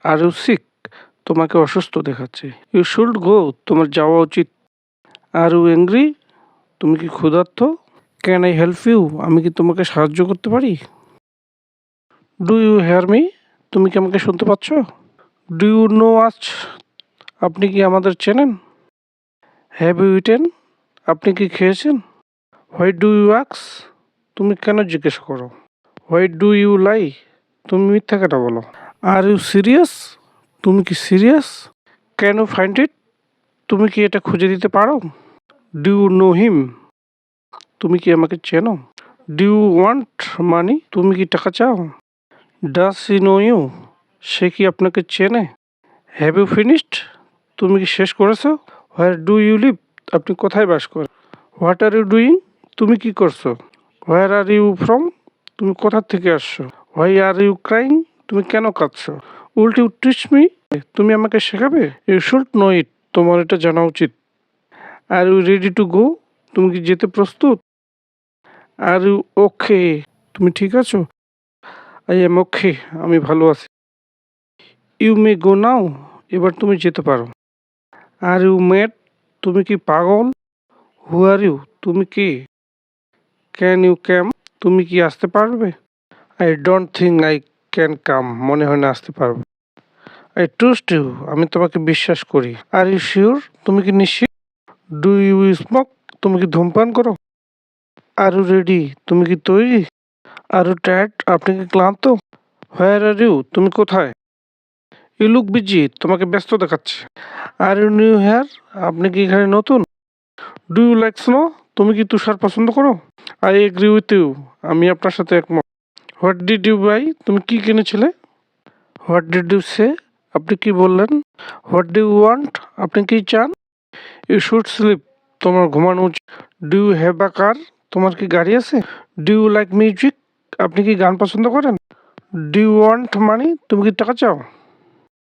Are you sick? তোমাকে অসুস্থ দেখাচ্ছে। ইউ শুড গো, তোমার যাওয়া উচিত। Are you angry? তুমি কি ক্ষুধার্ত? Can I help you? আমি কি তোমাকে সাহায্য করতে পারি? Do you hear me? তুমি কি আমাকে শুনতে পাচ্ছ? ডু ইউ নো আচ? আপনি কি আমাদের চেনেন? Have you eaten? আপনি কি খেয়েছেন? Why do you আক্স? তুমি কেন জিজ্ঞেস করো? Why do you lie? তুমি মিথ্যা কেন বলো? Are you serious? তুমি কি serious? Can you find it? তুমি কি এটা খুঁজে দিতে পারো? Do you know him? তুমি কি আমাকে চেনো? Do you want money? তুমি কি টাকা চাও? ডাস হি নো ইউ? সে কি আপনাকে চেনে? Have you finished? তুমি কি শেষ করেছো? Where do you live? আপনি কোথায় বাস করেন? What are you doing? তুমি কি করছো? Where are you from? তুমি কোথা থেকে আসছো? Why are you crying? তুমি কেন কাঁদছো? Will you teach me? তুমি আমাকে শেখাবে? ইউ শুড নো ইট, তোমার এটা জানা উচিত। Are you ready to go? তুমি কি যেতে প্রস্তুত? Are you okay? তুমি ঠিক আছো? আই এম ওকে, আমি ভালো আছি। You may go now? এবার তুমি যেতে পারো। Are you mad? তুমি কি পাগল? Who are you? তুমি কি? Can you come? তুমি কি আসতে পারবে? I don't think I can come, মনে হয় না আসতে পারবো। আই ট্রাস্ট ইউ, আমি তোমাকে বিশ্বাস করি। Are you sure? তুমি কি নিশ্চিত? Do you smoke? তুমি কি ধূমপান করো? Are you ready? তুমি কি তৈরি? Are you tired? আপনি কি ক্লান্ত? Where are you? তুমি কোথায়? ইউ লুক বিজি, তোমাকে ব্যস্ত দেখাচ্ছে। Are you new here? আপনি কি এখানে নতুন? Do you like snow? তুমি কি তুষার পছন্দ করো? আই এগ্রি উইথ ইউ, আমি আপনার সাথে একমত। What did you buy? তুমি কি কিনেছিলে? What did you say? আপনি কি বললেন? What do you want? আপনি কি চান? ইউ শুড স্লিপ, তোমার ঘুমানো উচিত। Do you have a car? তোমার কি গাড়ি আছে? Do you like music? আপনি কি গান পছন্দ করেন? Do you want money? তুমি কি টাকা চাও?